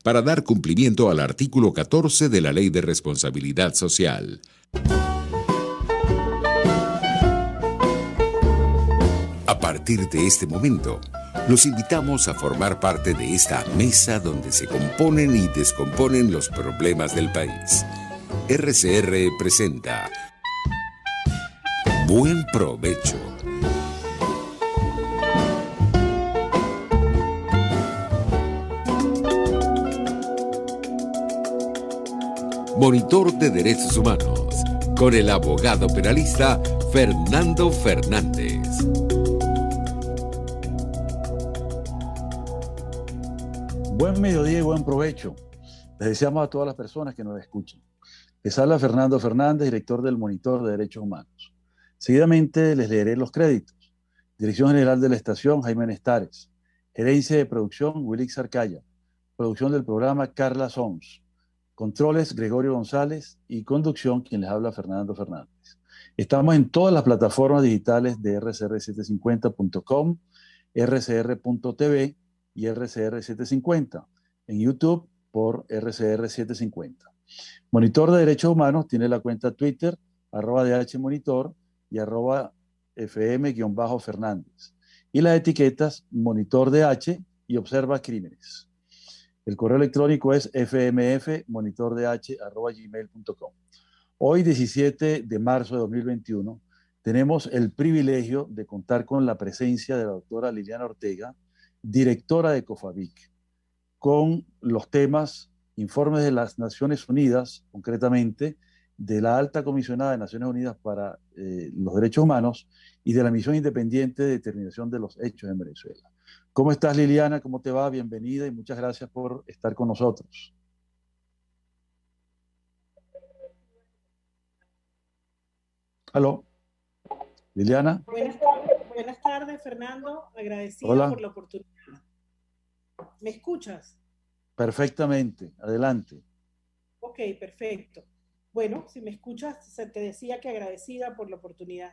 para dar cumplimiento al artículo 14 de la Ley de Responsabilidad Social. A partir de este momento, los invitamos a formar parte de esta mesa donde se componen y descomponen los problemas del país. RCR presenta Buen Provecho. Monitor de Derechos Humanos, con el abogado penalista Fernando Fernández. Buen mediodía y buen provecho. Les deseamos a todas las personas que nos escuchan. Les habla Fernando Fernández, director del Monitor de Derechos Humanos. Seguidamente les leeré los créditos. Dirección General de la Estación, Jaime Nestares. Gerencia de Producción, Wilix Arcaya. Producción del programa, Carla Sons. Controles, Gregorio González. Y conducción, quien les habla, Fernando Fernández. Estamos en todas las plataformas digitales de rcr750.com, rcr.tv y RCR750. En YouTube por RCR750. Monitor de Derechos Humanos tiene la cuenta Twitter, @DHMonitor y @FM_Fernández. Y las etiquetas Monitor DH y Observa Crímenes. El correo electrónico es fmfmonitordh@gmail.com. Hoy, 17 de marzo de 2021, tenemos el privilegio de contar con la presencia de la doctora Liliana Ortega, directora de COFABIC, con los temas informes de las Naciones Unidas, concretamente de la Alta Comisionada de Naciones Unidas para los Derechos Humanos y de la Misión Independiente de Determinación de los Hechos en Venezuela. ¿Cómo estás, Liliana? ¿Cómo te va? Bienvenida y muchas gracias por estar con nosotros. ¿Aló? ¿Liliana? Buenas tardes, Fernando. Agradecida Hola. por la oportunidad. ¿Me escuchas? Perfectamente. Adelante. Ok, perfecto. Bueno, si me escuchas, te decía que agradecida por la oportunidad.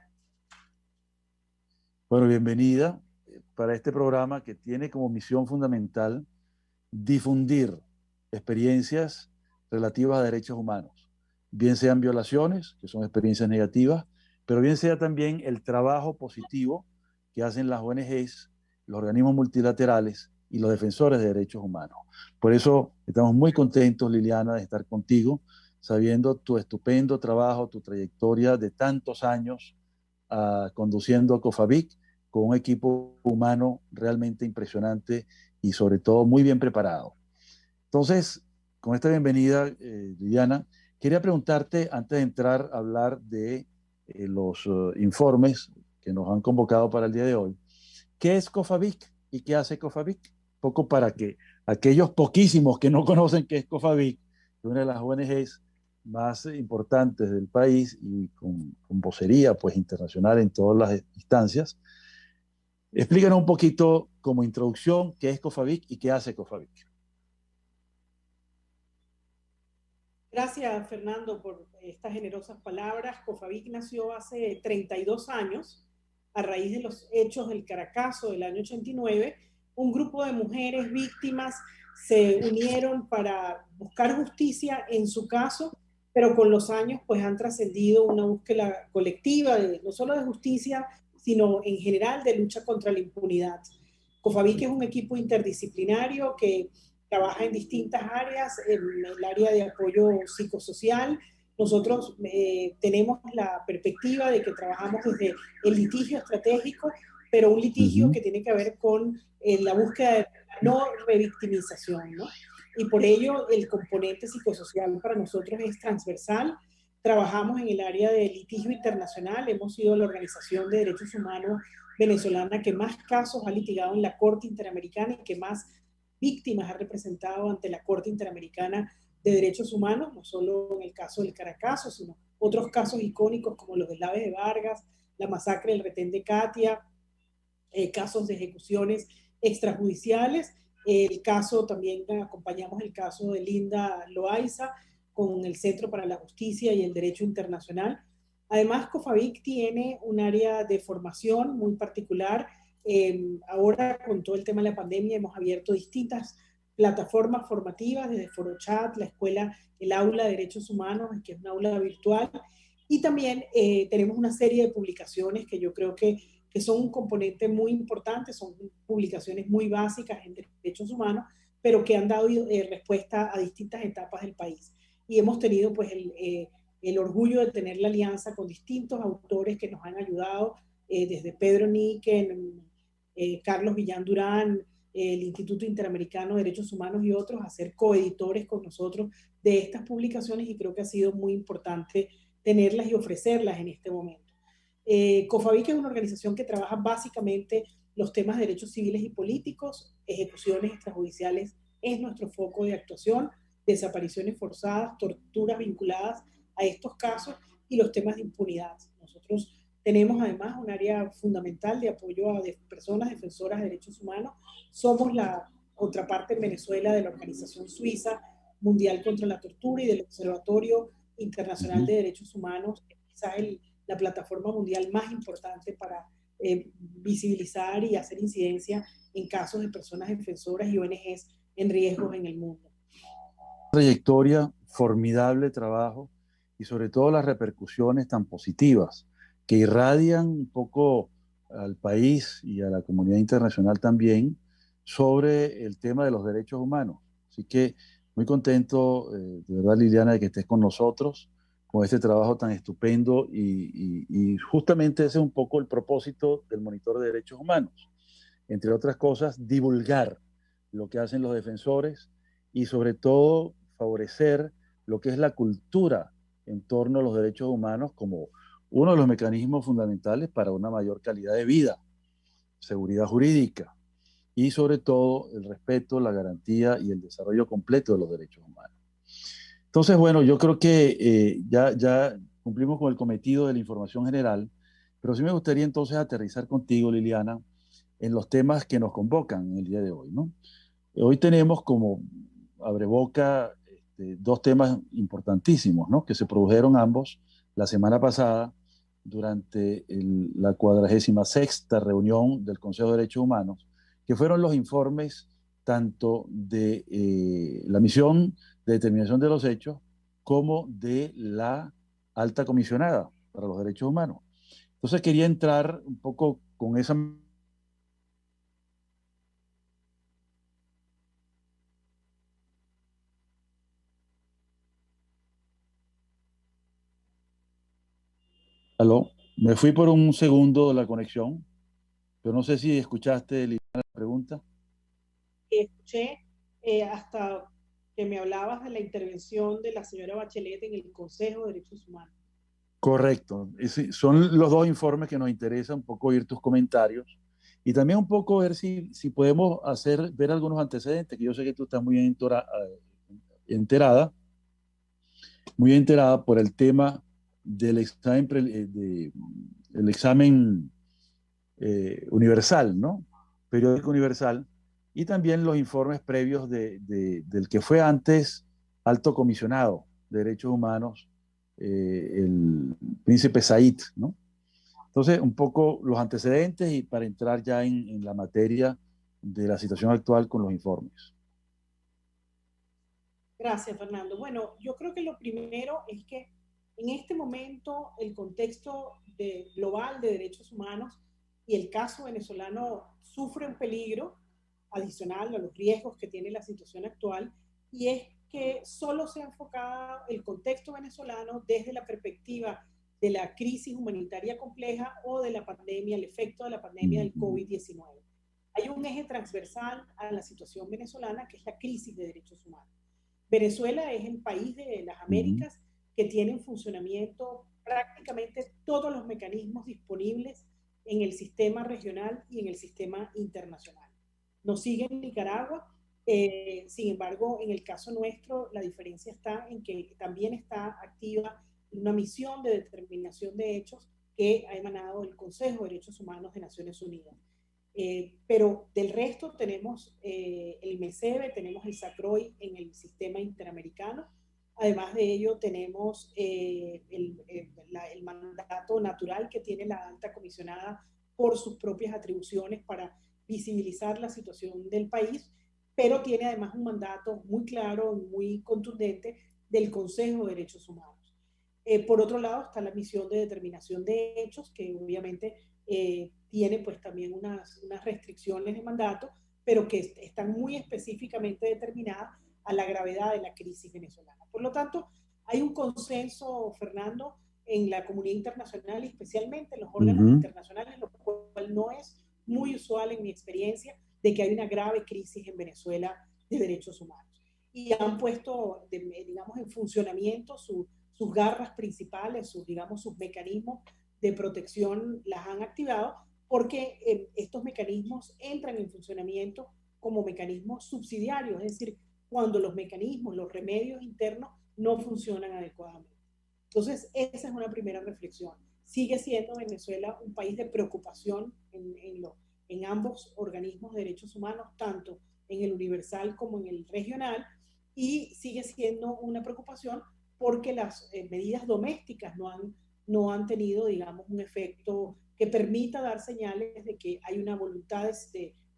Bueno, bienvenida para este programa que tiene como misión fundamental difundir experiencias relativas a derechos humanos, bien sean violaciones, que son experiencias negativas, pero bien sea también el trabajo positivo que hacen las ONGs, los organismos multilaterales y los defensores de derechos humanos. Por eso estamos muy contentos, Liliana, de estar contigo, sabiendo tu estupendo trabajo, tu trayectoria de tantos años conduciendo COFABIC con un equipo humano realmente impresionante y sobre todo muy bien preparado. Entonces, con esta bienvenida, Liliana, quería preguntarte, antes de entrar a hablar de los informes que nos han convocado para el día de hoy, ¿qué es COFABIC y qué hace COFABIC? Un poco para que aquellos poquísimos que no conocen qué es COFABIC, que es una de las ONGs más importantes del país y con vocería pues, internacional en todas las instancias, explícanos un poquito como introducción qué es COFABIC y qué hace COFABIC. Gracias, Fernando, por estas generosas palabras. COFABIC nació hace 32 años a raíz de los hechos del Caracazo del año 89. Un grupo de mujeres víctimas se unieron para buscar justicia en su caso, pero con los años pues han trascendido una búsqueda colectiva no solo de justicia, sino en general de lucha contra la impunidad. COFABIC es un equipo interdisciplinario que trabaja en distintas áreas, en el área de apoyo psicosocial. Nosotros tenemos la perspectiva de que trabajamos desde el litigio estratégico, pero un litigio que tiene que ver con la búsqueda de no revictimización, ¿no? Y por ello el componente psicosocial para nosotros es transversal. Trabajamos en el área de litigio internacional, hemos sido la organización de derechos humanos venezolana que más casos ha litigado en la Corte Interamericana y que más víctimas ha representado ante la Corte Interamericana de Derechos Humanos, no solo en el caso del Caracazo, sino otros casos icónicos como los del Ave de Vargas, la masacre del retén de Katia, casos de ejecuciones extrajudiciales. El caso también acompañamos el caso de Linda Loaiza con el Centro para la Justicia y el Derecho Internacional. Además, COFABIC tiene un área de formación muy particular. Ahora, con todo el tema de la pandemia, hemos abierto distintas plataformas formativas desde ForoChat, la escuela, el aula de derechos humanos, que es una aula virtual, y también tenemos una serie de publicaciones que yo creo que son un componente muy importante, son publicaciones muy básicas en derechos humanos, pero que han dado respuesta a distintas etapas del país. Y hemos tenido pues el orgullo de tener la alianza con distintos autores que nos han ayudado, desde Pedro Níquel, Carlos Villán Durán, el Instituto Interamericano de Derechos Humanos y otros, a ser coeditores con nosotros de estas publicaciones, y creo que ha sido muy importante tenerlas y ofrecerlas en este momento. COFAVIC es una organización que trabaja básicamente los temas de derechos civiles y políticos, ejecuciones extrajudiciales es nuestro foco de actuación, desapariciones forzadas, torturas vinculadas a estos casos y los temas de impunidad. Nosotros tenemos además un área fundamental de apoyo a personas defensoras de derechos humanos. Somos la contraparte en Venezuela de la Organización Suiza Mundial contra la Tortura y del Observatorio Internacional de Derechos Humanos, quizás la plataforma mundial más importante para visibilizar y hacer incidencia en casos de personas defensoras y ONGs en riesgos en el mundo. Trayectoria, formidable trabajo y sobre todo las repercusiones tan positivas que irradian un poco al país y a la comunidad internacional también sobre el tema de los derechos humanos. Así que muy contento, de verdad, Liliana, de que estés con nosotros, con este trabajo tan estupendo y justamente ese es un poco el propósito del Monitor de Derechos Humanos. Entre otras cosas, divulgar lo que hacen los defensores y sobre todo favorecer lo que es la cultura en torno a los derechos humanos como uno de los mecanismos fundamentales para una mayor calidad de vida, seguridad jurídica y sobre todo el respeto, la garantía y el desarrollo completo de los derechos humanos. Entonces, bueno, yo creo que ya cumplimos con el cometido de la información general, pero sí me gustaría entonces aterrizar contigo, Liliana, en los temas que nos convocan en el día de hoy, ¿no? Hoy tenemos como abreboca dos temas importantísimos, ¿no? Que se produjeron ambos la semana pasada durante la 46ª reunión del Consejo de Derechos Humanos, que fueron los informes tanto de la misión de determinación de los hechos como de la alta comisionada para los derechos humanos. Entonces quería entrar un poco con esa... Aló, me fui por un segundo de la conexión, pero no sé si escuchaste la pregunta. Escuché hasta que me hablabas de la intervención de la señora Bachelet en el Consejo de Derechos Humanos. Correcto. Son los dos informes que nos interesa un poco oír tus comentarios y también un poco ver si podemos ver algunos antecedentes, que yo sé que tú estás muy enterada, muy enterada por el tema del examen, el examen universal, ¿no? Periódico universal, y también los informes previos del que fue antes alto comisionado de derechos humanos, el príncipe Said, ¿no? Entonces, un poco los antecedentes y para entrar ya en la materia de la situación actual con los informes. Gracias, Fernando. Bueno, yo creo que lo primero es que en este momento el contexto global de derechos humanos y el caso venezolano sufre un peligro adicional a los riesgos que tiene la situación actual, y es que solo se ha enfocado el contexto venezolano desde la perspectiva de la crisis humanitaria compleja o de la pandemia, el efecto de la pandemia del COVID-19. Hay un eje transversal a la situación venezolana, que es la crisis de derechos humanos. Venezuela es el país de las Américas que tiene en funcionamiento prácticamente todos los mecanismos disponibles en el sistema regional y en el sistema internacional. Nos sigue en Nicaragua, sin embargo, en el caso nuestro, la diferencia está en que también está activa una misión de determinación de hechos que ha emanado del Consejo de Derechos Humanos de Naciones Unidas. Pero del resto tenemos el MECEBE, tenemos el SACROI en el sistema interamericano. Además de ello, tenemos el mandato natural que tiene la alta comisionada por sus propias atribuciones para visibilizar la situación del país, pero tiene además un mandato muy claro, muy contundente del Consejo de Derechos Humanos. Por otro lado está la misión de determinación de hechos, que obviamente tiene pues también unas restricciones de mandato, pero que están muy específicamente determinadas a la gravedad de la crisis venezolana. Por lo tanto, hay un consenso, Fernando, en la comunidad internacional y especialmente en los órganos internacionales, lo cual no es muy usual en mi experiencia, de que hay una grave crisis en Venezuela de derechos humanos. Y han puesto, digamos, en funcionamiento sus garras principales, sus mecanismos de protección las han activado, porque estos mecanismos entran en funcionamiento como mecanismos subsidiarios, es decir, cuando los mecanismos, los remedios internos no funcionan adecuadamente. Entonces, esa es una primera reflexión. Sigue siendo Venezuela un país de preocupación en ambos organismos de derechos humanos, tanto en el universal como en el regional, y sigue siendo una preocupación porque las medidas domésticas no han tenido, digamos, un efecto que permita dar señales de que hay una voluntad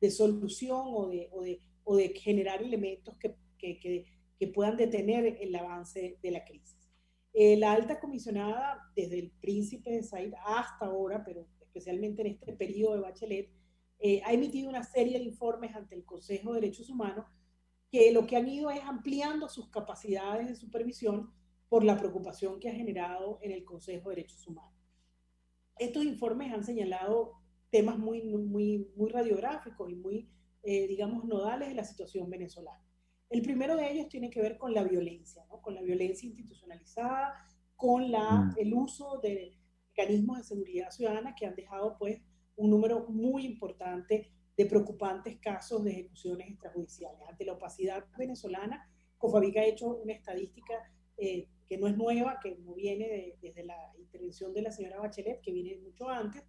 de solución o de generar elementos que puedan detener el avance de la crisis. La alta comisionada, desde el príncipe de Said hasta ahora, pero especialmente en este periodo de Bachelet, ha emitido una serie de informes ante el Consejo de Derechos Humanos que lo que han ido es ampliando sus capacidades de supervisión por la preocupación que ha generado en el Consejo de Derechos Humanos. Estos informes han señalado temas muy radiográficos y muy, digamos, nodales de la situación venezolana. El primero de ellos tiene que ver con la violencia, ¿no? Con la violencia institucionalizada, con el uso de mecanismos de seguridad ciudadana que han dejado pues un número muy importante de preocupantes casos de ejecuciones extrajudiciales. Ante la opacidad venezolana, COFAVIC ha hecho una estadística que no es nueva, que no viene desde la intervención de la señora Bachelet, que viene mucho antes,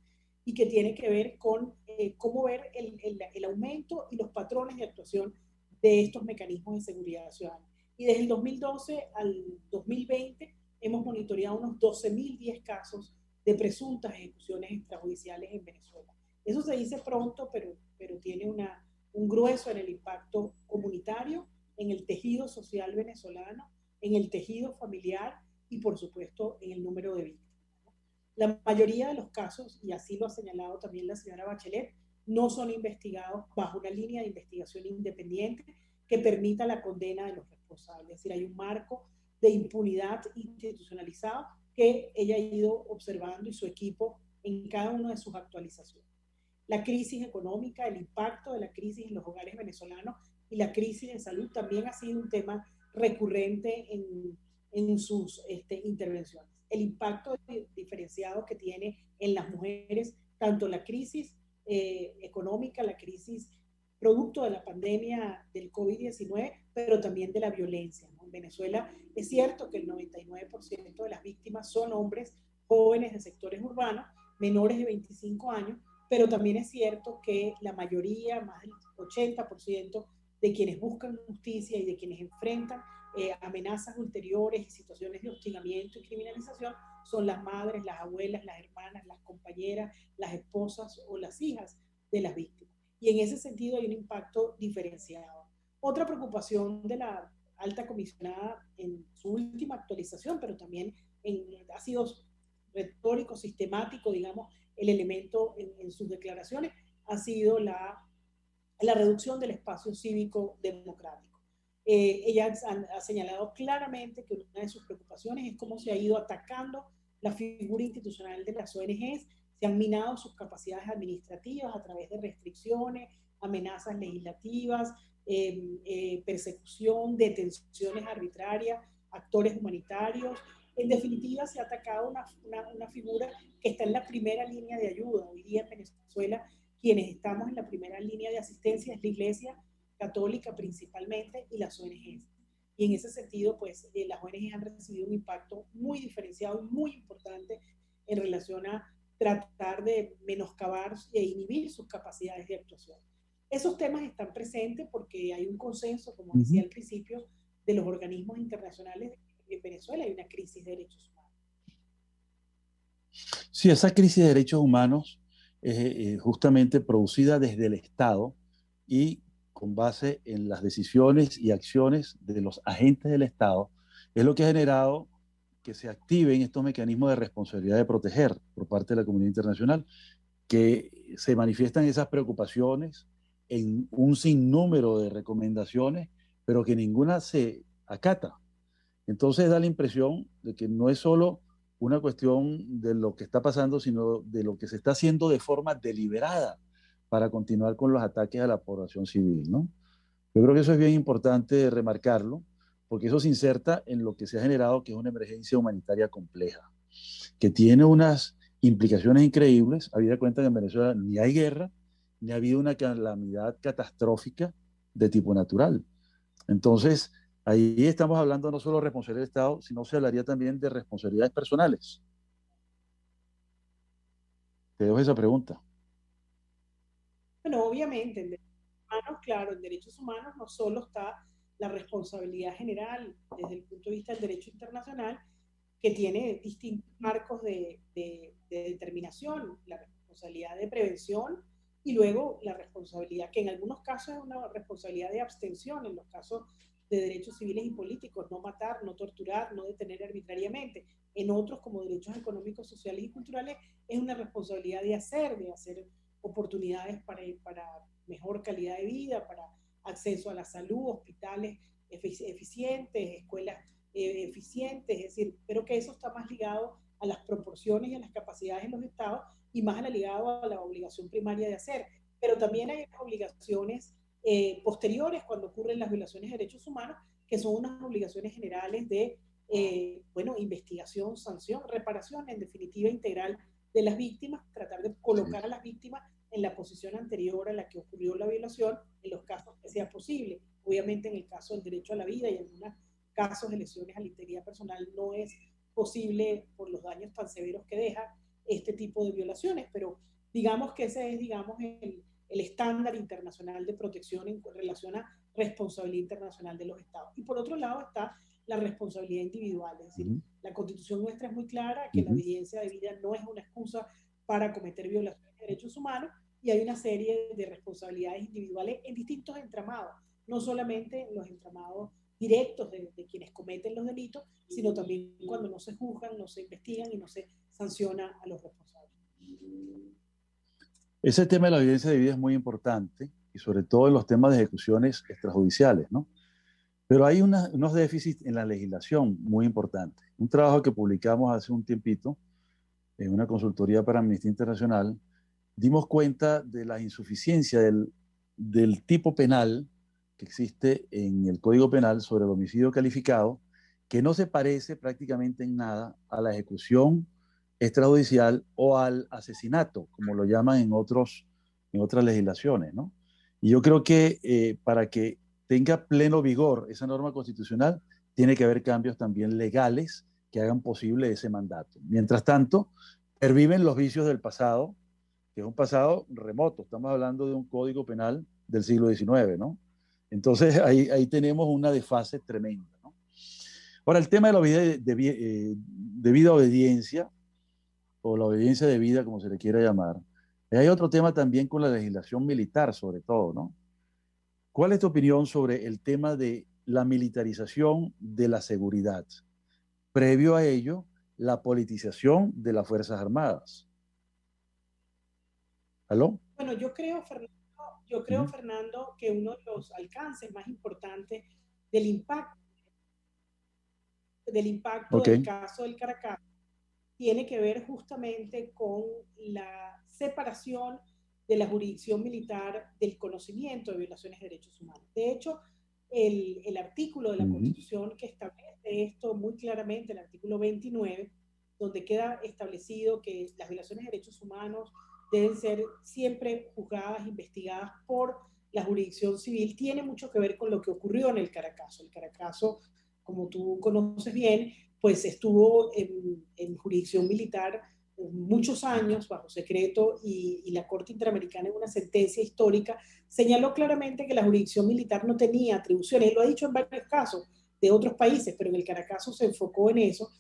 y que tiene que ver con cómo ver el aumento y los patrones de actuación de estos mecanismos de seguridad ciudadana. Y desde el 2012 al 2020 hemos monitoreado unos 12.010 casos de presuntas ejecuciones extrajudiciales en Venezuela. Eso se dice pronto, pero tiene un grueso en el impacto comunitario, en el tejido social venezolano, en el tejido familiar y, por supuesto, en el número de víctimas. La mayoría de los casos, y así lo ha señalado también la señora Bachelet, no son investigados bajo una línea de investigación independiente que permita la condena de los responsables. Es decir, hay un marco de impunidad institucionalizado que ella ha ido observando y su equipo en cada una de sus actualizaciones. La crisis económica, el impacto de la crisis en los hogares venezolanos y la crisis de salud también ha sido un tema recurrente en sus intervenciones. El impacto diferenciado que tiene en las mujeres, tanto la crisis económica, la crisis producto de la pandemia del COVID-19, pero también de la violencia, ¿no? En Venezuela es cierto que el 99% de las víctimas son hombres jóvenes de sectores urbanos, menores de 25 años, pero también es cierto que la mayoría, más del 80% de quienes buscan justicia y de quienes enfrentan amenazas ulteriores y situaciones de hostigamiento y criminalización son las madres, las abuelas, las hermanas, las compañeras, las esposas o las hijas de las víctimas. Y en ese sentido hay un impacto diferenciado. Otra preocupación de la alta comisionada en su última actualización, pero también ha sido retórico, sistemático, digamos, el elemento en sus declaraciones, ha sido la reducción del espacio cívico democrático. Ella ha señalado claramente que una de sus preocupaciones es cómo se ha ido atacando la figura institucional de las ONGs, se han minado sus capacidades administrativas a través de restricciones, amenazas legislativas, persecución, detenciones arbitrarias, actores humanitarios. En definitiva, se ha atacado una figura que está en la primera línea de ayuda. Hoy día en Venezuela, quienes estamos en la primera línea de asistencia es la Iglesia Católica principalmente y las ONGs. Y en ese sentido, pues las ONGs han recibido un impacto muy diferenciado y muy importante en relación a tratar de menoscabar e inhibir sus capacidades de actuación. Esos temas están presentes porque hay un consenso, como decía al principio, de los organismos internacionales de que en Venezuela hay una crisis de derechos humanos. Sí, esa crisis de derechos humanos es justamente producida desde el Estado y con base en las decisiones y acciones de los agentes del Estado, es lo que ha generado que se activen estos mecanismos de responsabilidad de proteger por parte de la comunidad internacional, que se manifiestan esas preocupaciones en un sinnúmero de recomendaciones, pero que ninguna se acata. Entonces da la impresión de que no es solo una cuestión de lo que está pasando, sino de lo que se está haciendo de forma deliberada para continuar con los ataques a la población civil, ¿no? Yo creo que eso es bien importante remarcarlo, porque eso se inserta en lo que se ha generado, que es una emergencia humanitaria compleja, que tiene unas implicaciones increíbles. Habida cuenta que en Venezuela ni hay guerra, ni ha habido una calamidad catastrófica de tipo natural. Entonces, ahí estamos hablando no solo de responsabilidad del Estado, sino se hablaría también de responsabilidades personales. Te dejo esa pregunta. Bueno, obviamente, en derechos humanos, claro, en derechos humanos no solo está la responsabilidad general desde el punto de vista del derecho internacional, que tiene distintos marcos de determinación, la responsabilidad de prevención y luego la responsabilidad, que en algunos casos es una responsabilidad de abstención, en los casos de derechos civiles y políticos, no matar, no torturar, no detener arbitrariamente. En otros, como derechos económicos, sociales y culturales, es una responsabilidad de hacer oportunidades para mejor calidad de vida, para acceso a la salud, hospitales eficientes, escuelas eficientes, es decir, pero que eso está más ligado a las proporciones y a las capacidades de los estados y más ligado a la obligación primaria de hacer. Pero también hay obligaciones posteriores cuando ocurren las violaciones de derechos humanos, que son unas obligaciones generales de, bueno, investigación, sanción, reparación, en definitiva, integral de las víctimas, tratar de colocar a las víctimas en la posición anterior a la que ocurrió la violación, en los casos que sea posible. Obviamente, en el caso del derecho a la vida y en algunos casos de lesiones a la integridad personal no es posible por los daños tan severos que deja este tipo de violaciones, pero digamos que ese es, digamos, el estándar internacional de protección en relación a responsabilidad internacional de los estados. Y por otro lado está la responsabilidad individual, es decir, la Constitución nuestra es muy clara que la obediencia debida no es una excusa para cometer violaciones de derechos humanos, y hay una serie de responsabilidades individuales en distintos entramados, no solamente en los entramados directos de quienes cometen los delitos, sino también cuando no se juzgan, no se investigan y no se sanciona a los responsables. Ese tema de la evidencia de vida es muy importante, y sobre todo en los temas de ejecuciones extrajudiciales, ¿no? Pero hay unos déficits en la legislación muy importantes. Un trabajo que publicamos hace un tiempito en una consultoría para Amnistía Internacional, dimos cuenta de la insuficiencia del tipo penal que existe en el Código Penal sobre el homicidio calificado, que no se parece prácticamente en nada a la ejecución extrajudicial o al asesinato, como lo llaman en otras legislaciones, ¿no? Y yo creo que para que tenga pleno vigor esa norma constitucional, tiene que haber cambios también legales que hagan posible ese mandato. Mientras tanto, perviven los vicios del pasado, que es un pasado remoto. Estamos hablando de un código penal del siglo XIX, ¿no? Entonces ahí tenemos una desfase tremenda, ¿no? Ahora, el tema de la debida obediencia, o la obediencia debida, como se le quiera llamar, hay otro tema también con la legislación militar, sobre todo, ¿no? ¿Cuál es tu opinión sobre el tema de la militarización de la seguridad? Previo a ello, la politización de las Fuerzas Armadas. ¿Aló? Bueno, Fernando, que uno de los alcances más importantes del impacto del caso del Caracas tiene que ver justamente con la separación de la jurisdicción militar del conocimiento de violaciones de derechos humanos. De hecho, el artículo de la Constitución que establece esto muy claramente, el artículo 29, donde queda establecido que las violaciones de derechos humanos deben ser siempre juzgadas, investigadas por la jurisdicción civil, tiene mucho que ver con lo que ocurrió en el Caracazo. El Caracazo, como tú conoces bien, pues estuvo en jurisdicción militar muchos años bajo secreto, y la Corte Interamericana, en una sentencia histórica, señaló claramente que la jurisdicción militar no tenía atribuciones. Él lo ha dicho en varios casos de otros países, pero en el Caracazo se enfocó en eso,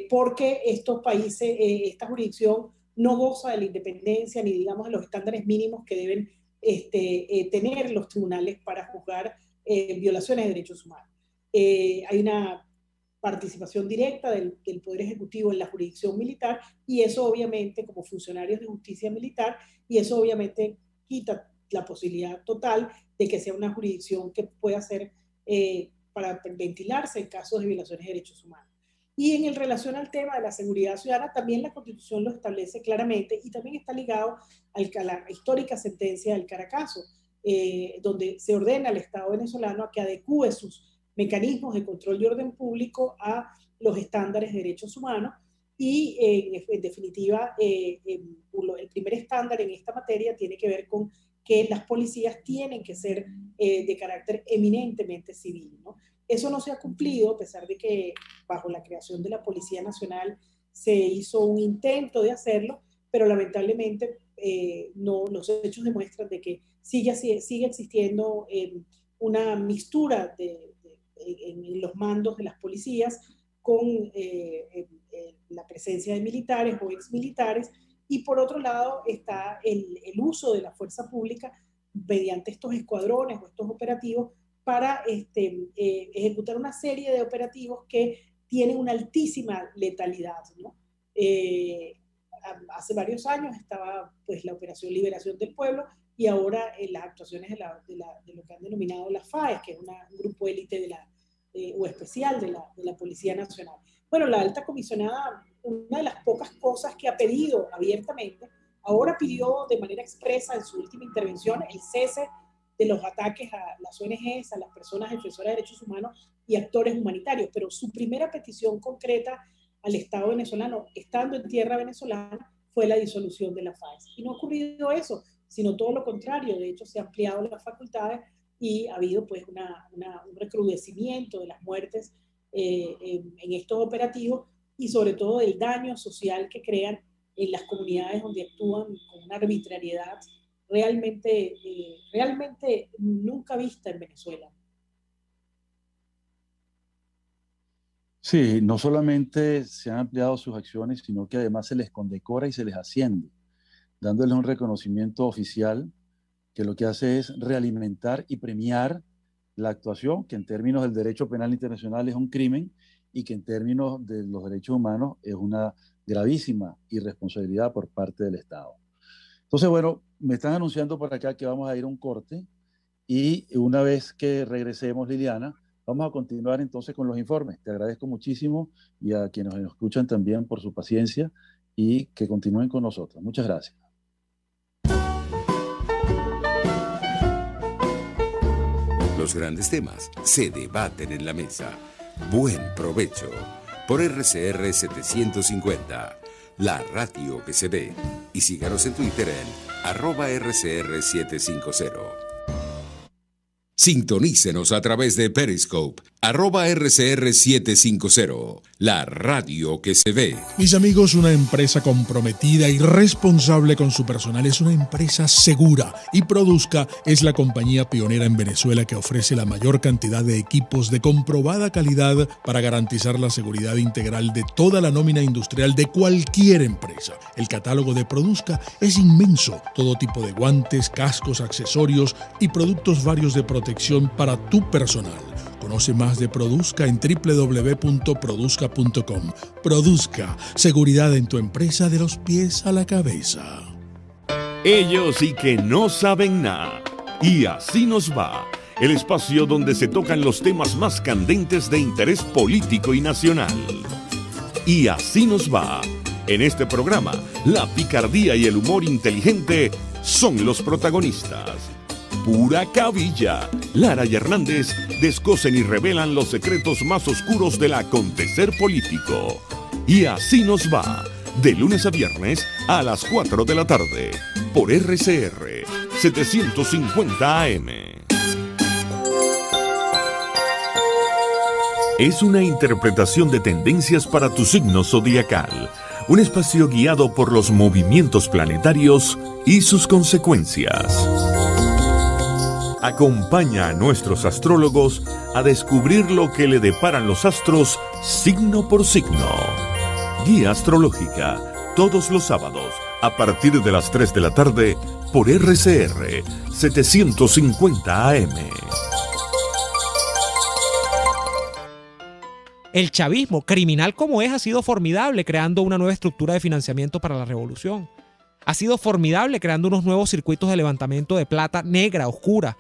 porque estos países, esta jurisdicción no goza de la independencia ni, digamos, de los estándares mínimos que deben tener los tribunales para juzgar violaciones de derechos humanos. Hay una participación directa del Poder Ejecutivo en la jurisdicción militar, y eso obviamente, como funcionarios de justicia militar, y eso obviamente quita la posibilidad total de que sea una jurisdicción que pueda ser para ventilarse en casos de violaciones de derechos humanos. Y en relación al tema de la seguridad ciudadana, también la Constitución lo establece claramente, y también está ligado a la histórica sentencia del Caracazo, donde se ordena al Estado venezolano a que adecúe sus mecanismos de control y orden público a los estándares de derechos humanos, y en definitiva el primer estándar en esta materia tiene que ver con que las policías tienen que ser de carácter eminentemente civil, ¿no? Eso no se ha cumplido, a pesar de que bajo la creación de la Policía Nacional se hizo un intento de hacerlo, pero lamentablemente los hechos demuestran de que sigue existiendo una mixtura en los mandos de las policías con la presencia de militares o exmilitares, y por otro lado está el uso de la fuerza pública mediante estos escuadrones o estos operativos para ejecutar una serie de operativos que tienen una altísima letalidad, ¿no? Hace varios años estaba pues la Operación Liberación del Pueblo, y ahora las actuaciones de lo que han denominado las FAES, que es un grupo élite o especial de la Policía Nacional. Bueno, la alta comisionada, una de las pocas cosas que ha pedido abiertamente, ahora pidió de manera expresa en su última intervención el cese de los ataques a las ONGs, a las personas defensoras de derechos humanos y actores humanitarios, pero su primera petición concreta al Estado venezolano, estando en tierra venezolana, fue la disolución de la FAES. Y no ha ocurrido eso, sino todo lo contrario. De hecho, se han ampliado las facultades y ha habido pues un recrudecimiento de las muertes en estos operativos, y sobre todo del daño social que crean en las comunidades donde actúan con una arbitrariedad realmente nunca vista en Venezuela. Sí, no solamente se han ampliado sus acciones, sino que además se les condecora y se les asciende, dándoles un reconocimiento oficial que lo que hace es realimentar y premiar la actuación, que en términos del derecho penal internacional es un crimen, y que en términos de los derechos humanos es una gravísima irresponsabilidad por parte del Estado. Entonces, bueno, me están anunciando por acá que vamos a ir a un corte, y una vez que regresemos, Liliana, vamos a continuar entonces con los informes. Te agradezco muchísimo, y a quienes nos escuchan también por su paciencia, y que continúen con nosotros. Muchas gracias. Los grandes temas se debaten en la mesa. Buen provecho por RCR 750, la radio que se ve. Y síganos en Twitter en @RCR750. Sintonícenos a través de Periscope, @RCR750, la radio que se ve. Mis amigos, una empresa comprometida y responsable con su personal es una empresa segura, y Produzca es la compañía pionera en Venezuela que ofrece la mayor cantidad de equipos de comprobada calidad para garantizar la seguridad integral de toda la nómina industrial de cualquier empresa. El catálogo de Produzca es inmenso, todo tipo de guantes, cascos, accesorios y productos varios de protección para tu personal. Conoce más de Produzca en www.produzca.com. Produzca, seguridad en tu empresa de los pies a la cabeza. Ellos sí que no saben nada. Y así nos va. El espacio donde se tocan los temas más candentes de interés político y nacional. Y así nos va. En este programa, la picardía y el humor inteligente son los protagonistas. Pura cabilla. Lara y Hernández descosen y revelan los secretos más oscuros del acontecer político. Y así nos va, de lunes a viernes a las 4 de la tarde, por RCR 750 AM. Es una interpretación de tendencias para tu signo zodiacal. Un espacio guiado por los movimientos planetarios y sus consecuencias. Acompaña a nuestros astrólogos a descubrir lo que le deparan los astros signo por signo. Guía astrológica, todos los sábados, a partir de las 3 de la tarde, por RCR 750 AM. El chavismo, criminal como es, ha sido formidable creando una nueva estructura de financiamiento para la revolución. Ha sido formidable creando unos nuevos circuitos de levantamiento de plata negra, oscura,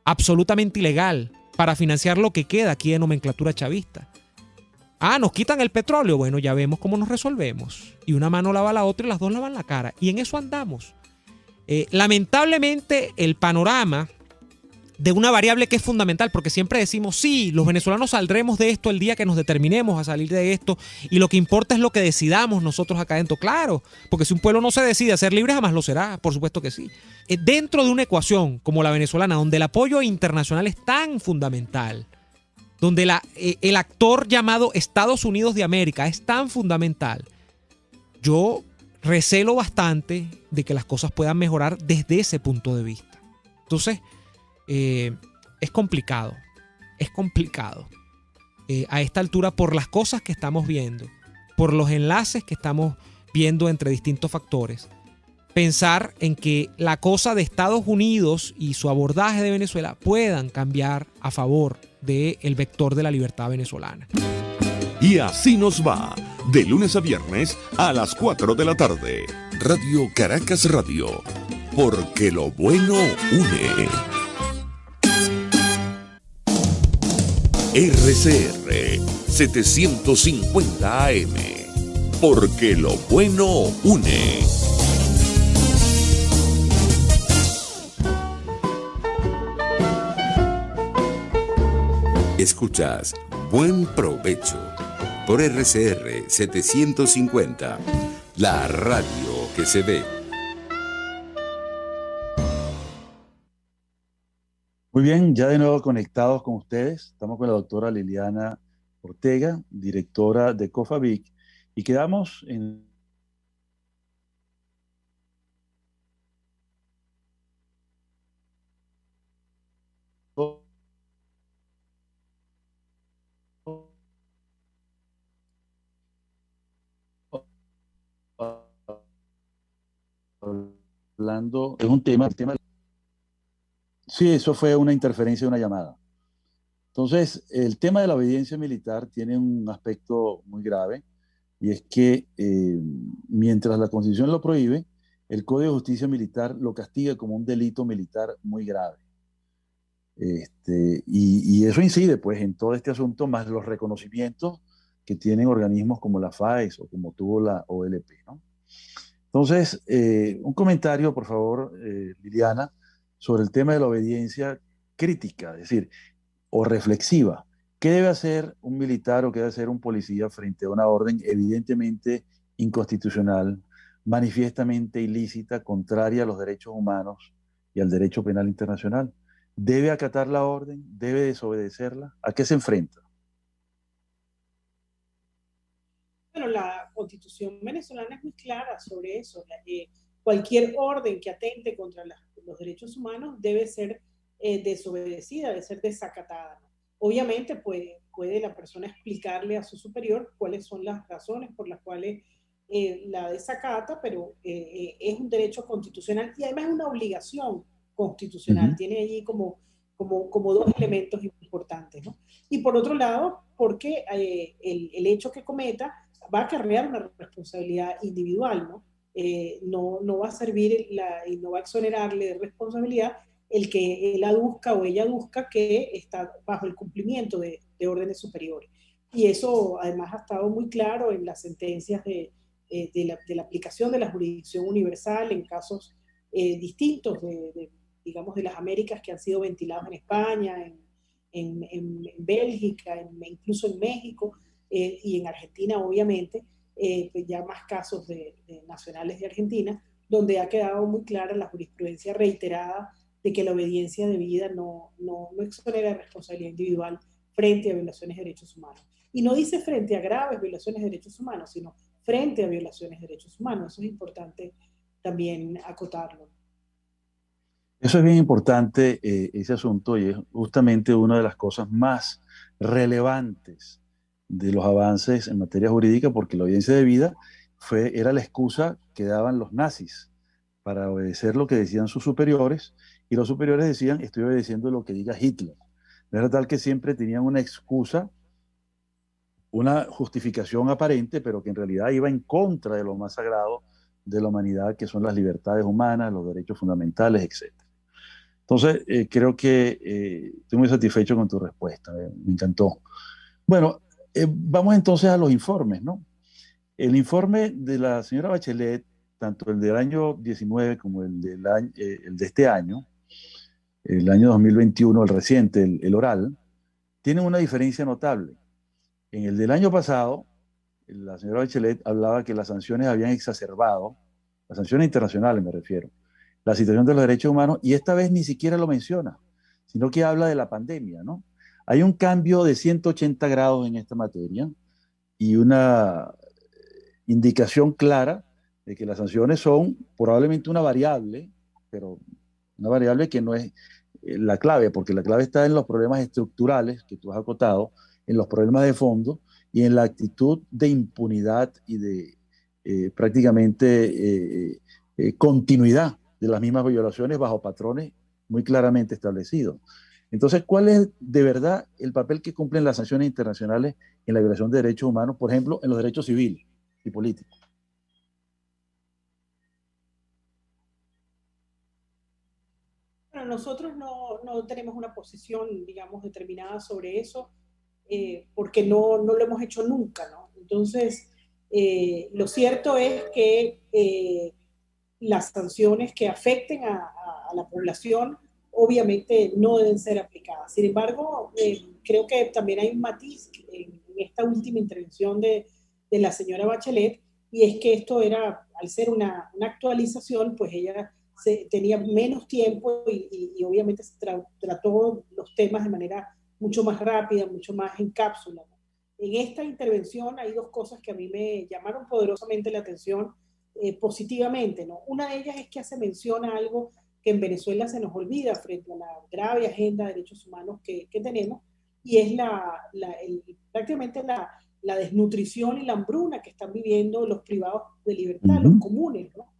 absolutamente ilegal, para financiar lo que queda aquí de nomenclatura chavista. Nos quitan el petróleo. Bueno, ya vemos cómo nos resolvemos. Y una mano lava la otra y las dos lavan la cara. Y en eso andamos. Lamentablemente, el panorama de una variable que es fundamental, porque siempre decimos, sí, los venezolanos saldremos de esto el día que nos determinemos a salir de esto, y lo que importa es lo que decidamos nosotros acá adentro. Claro, porque si un pueblo no se decide a ser libre, jamás lo será, por supuesto que sí. Dentro de una ecuación como la venezolana, donde el apoyo internacional es tan fundamental, donde el actor llamado Estados Unidos de América es tan fundamental, yo recelo bastante de que las cosas puedan mejorar desde ese punto de vista. Entonces, es complicado. A esta altura, por las cosas que estamos viendo, por los enlaces que estamos viendo entre distintos factores, pensar en que la cosa de Estados Unidos y su abordaje de Venezuela puedan cambiar a favor del vector de la libertad venezolana. Y así nos va, de lunes a viernes a las 4 de la tarde. Radio Caracas Radio, porque lo bueno une. RCR 750 AM, porque lo bueno une. Escuchas Buen Provecho por RCR 750, la radio que se ve. Muy bien, ya de nuevo conectados con ustedes. Estamos con la doctora Liliana Ortega, directora de COFAVIC, y quedamos en hablando, es un tema, sí, eso fue una interferencia de una llamada. Entonces, el tema de la obediencia militar tiene un aspecto muy grave, y es que mientras la Constitución lo prohíbe, el Código de Justicia Militar lo castiga como un delito militar muy grave. Y eso incide pues en todo este asunto, más los reconocimientos que tienen organismos como la FAES o como tuvo la OLP, ¿no? Entonces, un comentario, por favor, Liliana, sobre el tema de la obediencia crítica, es decir, o reflexiva. ¿Qué debe hacer un militar o qué debe hacer un policía frente a una orden evidentemente inconstitucional, manifiestamente ilícita, contraria a los derechos humanos y al derecho penal internacional? ¿Debe acatar la orden? ¿Debe desobedecerla? ¿A qué se enfrenta? Bueno, la Constitución venezolana es muy clara sobre eso. Cualquier orden que atente contra los derechos humanos debe ser desobedecida, debe ser desacatada, ¿no? Obviamente puede la persona explicarle a su superior cuáles son las razones por las cuales la desacata, pero es un derecho constitucional y además es una obligación constitucional. Tiene allí como dos elementos importantes, ¿no? Y por otro lado, porque el hecho que cometa va a acarrear una responsabilidad individual, ¿no? No va a servir y no va a exonerarle de responsabilidad el que él aduzca o ella aduzca que está bajo el cumplimiento de órdenes superiores. Y eso además ha estado muy claro en las sentencias de la aplicación de la jurisdicción universal en casos distintos digamos, de las Américas que han sido ventilados en España, en Bélgica, incluso en México y en Argentina, obviamente, pues ya más casos de nacionales de Argentina, donde ha quedado muy clara la jurisprudencia reiterada de que la obediencia debida no exonera de responsabilidad individual frente a violaciones de derechos humanos. Y no dice frente a graves violaciones de derechos humanos, sino frente a violaciones de derechos humanos. Eso es importante también acotarlo. Eso es bien importante, ese asunto, y es justamente una de las cosas más relevantes de los avances en materia jurídica, porque la obediencia debida era la excusa que daban los nazis para obedecer lo que decían sus superiores, y los superiores decían, estoy obedeciendo lo que diga Hitler. No era tal que siempre tenían una excusa, una justificación aparente, pero que en realidad iba en contra de lo más sagrado de la humanidad, que son las libertades humanas, los derechos fundamentales, etc. Entonces, creo que estoy muy satisfecho con tu respuesta, me encantó. Bueno, vamos entonces a los informes, ¿no? El informe de la señora Bachelet, tanto el del año 19 como el de este año, el año 2021, el reciente, el oral, tienen una diferencia notable. En el del año pasado, la señora Bachelet hablaba que las sanciones habían exacerbado, las sanciones internacionales me refiero, la situación de los derechos humanos, y esta vez ni siquiera lo menciona, sino que habla de la pandemia, ¿no? Hay un cambio de 180 grados en esta materia y una indicación clara de que las sanciones son probablemente una variable, pero una variable que no es la clave, porque la clave está en los problemas estructurales que tú has acotado, en los problemas de fondo y en la actitud de impunidad y de prácticamente continuidad de las mismas violaciones bajo patrones muy claramente establecidos. Entonces, ¿cuál es de verdad el papel que cumplen las sanciones internacionales en la violación de derechos humanos, por ejemplo, en los derechos civiles y políticos? Bueno, nosotros no tenemos una posición, digamos, determinada sobre eso, porque no lo hemos hecho nunca, ¿no? Entonces, lo cierto es que las sanciones que afecten a la población obviamente no deben ser aplicadas. Sin embargo, creo que también hay un matiz en esta última intervención de la señora Bachelet, y es que esto era, al ser una actualización, pues ella tenía menos tiempo y obviamente se trató los temas de manera mucho más rápida, mucho más en cápsula. En esta intervención hay dos cosas que a mí me llamaron poderosamente la atención positivamente, ¿no? Una de ellas es que hace mención a algo que en Venezuela se nos olvida frente a la grave agenda de derechos humanos que tenemos, y es prácticamente la desnutrición y la hambruna que están viviendo los privados de libertad, los comunes, ¿no?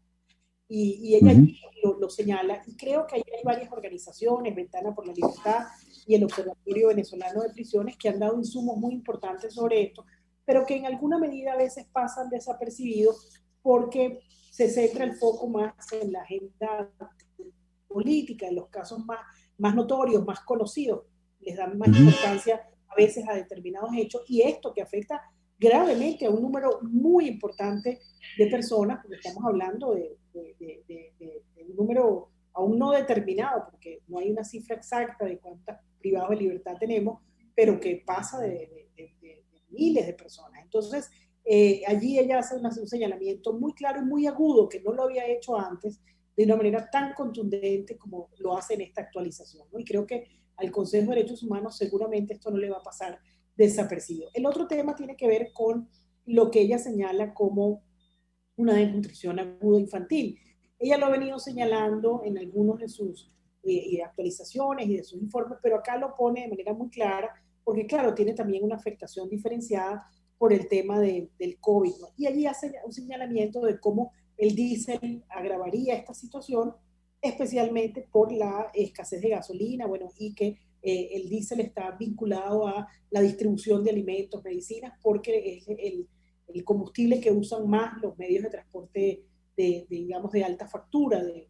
Y ella allí lo señala, y creo que ahí hay varias organizaciones, Ventana por la Libertad y el Observatorio Venezolano de Prisiones, que han dado insumos muy importantes sobre esto, pero que en alguna medida a veces pasan desapercibidos porque se centra el foco más en la agenda política, en los casos más notorios, más conocidos, les dan más importancia a veces a determinados hechos, y esto que afecta gravemente a un número muy importante de personas, porque estamos hablando de un número aún no determinado, porque no hay una cifra exacta de cuántos privados de libertad tenemos, pero que pasa de miles de personas. Entonces, allí ella hace un señalamiento muy claro y muy agudo, que no lo había hecho antes, de una manera tan contundente como lo hace en esta actualización, ¿no? Y creo que al Consejo de Derechos Humanos seguramente esto no le va a pasar desapercibido. El otro tema tiene que ver con lo que ella señala como una desnutrición aguda infantil. Ella lo ha venido señalando en algunos de sus actualizaciones y de sus informes, pero acá lo pone de manera muy clara, porque claro, tiene también una afectación diferenciada por el tema del COVID, ¿no? Y allí hace un señalamiento de cómo el diésel agravaría esta situación, especialmente por la escasez de gasolina, bueno, y que el diésel está vinculado a la distribución de alimentos, medicinas, porque es el combustible que usan más los medios de transporte digamos, de alta factura, de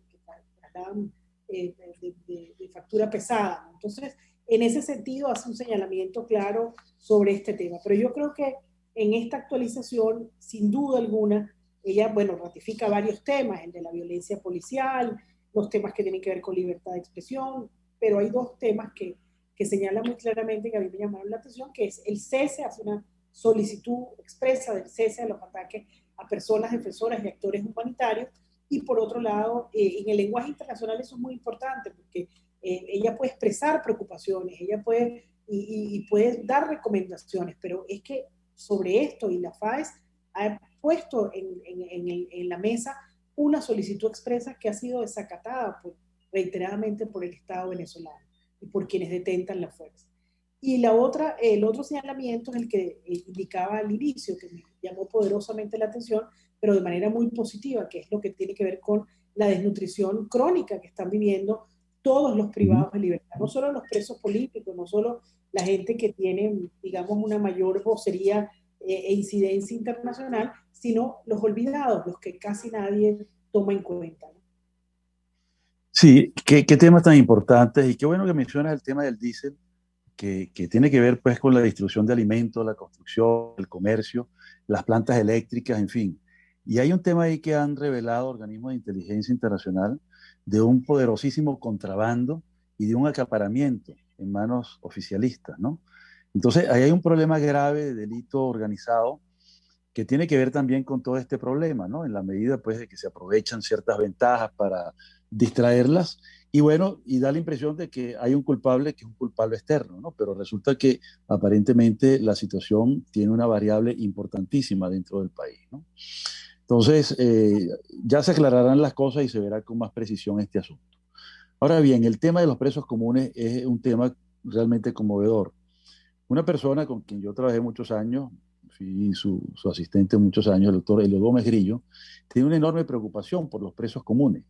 factura pesada, ¿no? Entonces, en ese sentido, hace un señalamiento claro sobre este tema. Pero yo creo que en esta actualización, sin duda alguna, ella, bueno, ratifica varios temas, el de la violencia policial, los temas que tienen que ver con libertad de expresión, pero hay dos temas que señala muy claramente, que a mí me llamaron la atención, que es el cese, hace una solicitud expresa del cese de los ataques a personas defensoras y actores humanitarios, y por otro lado, en el lenguaje internacional eso es muy importante, porque ella puede expresar preocupaciones, ella puede, y puede dar recomendaciones, pero es que sobre esto, y la FAES ha puesto en la mesa una solicitud expresa que ha sido desacatada reiteradamente por el Estado venezolano y por quienes detentan la fuerza. Y el otro señalamiento es el que indicaba al inicio, que me llamó poderosamente la atención, pero de manera muy positiva, que es lo que tiene que ver con la desnutrición crónica que están viviendo todos los privados de libertad, no solo los presos políticos, no solo la gente que tiene, digamos, una mayor vocería e incidencia internacional, sino los olvidados, los que casi nadie toma en cuenta, ¿no? Sí, qué temas tan importantes y qué bueno que mencionas el tema del diésel, que tiene que ver pues con la distribución de alimentos, la construcción, el comercio, las plantas eléctricas, en fin. Y hay un tema ahí que han revelado organismos de inteligencia internacional de un poderosísimo contrabando y de un acaparamiento en manos oficialistas, ¿no? Entonces, ahí hay un problema grave de delito organizado que tiene que ver también con todo este problema, ¿no? En la medida, pues, de que se aprovechan ciertas ventajas para distraerlas y bueno, y da la impresión de que hay un culpable que es un culpable externo, ¿no? Pero resulta que aparentemente la situación tiene una variable importantísima dentro del país, ¿no? Entonces, ya se aclararán las cosas y se verá con más precisión este asunto. Ahora bien, el tema de los presos comunes es un tema realmente conmovedor. Una persona con quien yo trabajé muchos años, fui su asistente muchos años, el doctor Elio Gómez Grillo, tiene una enorme preocupación por los presos comunes.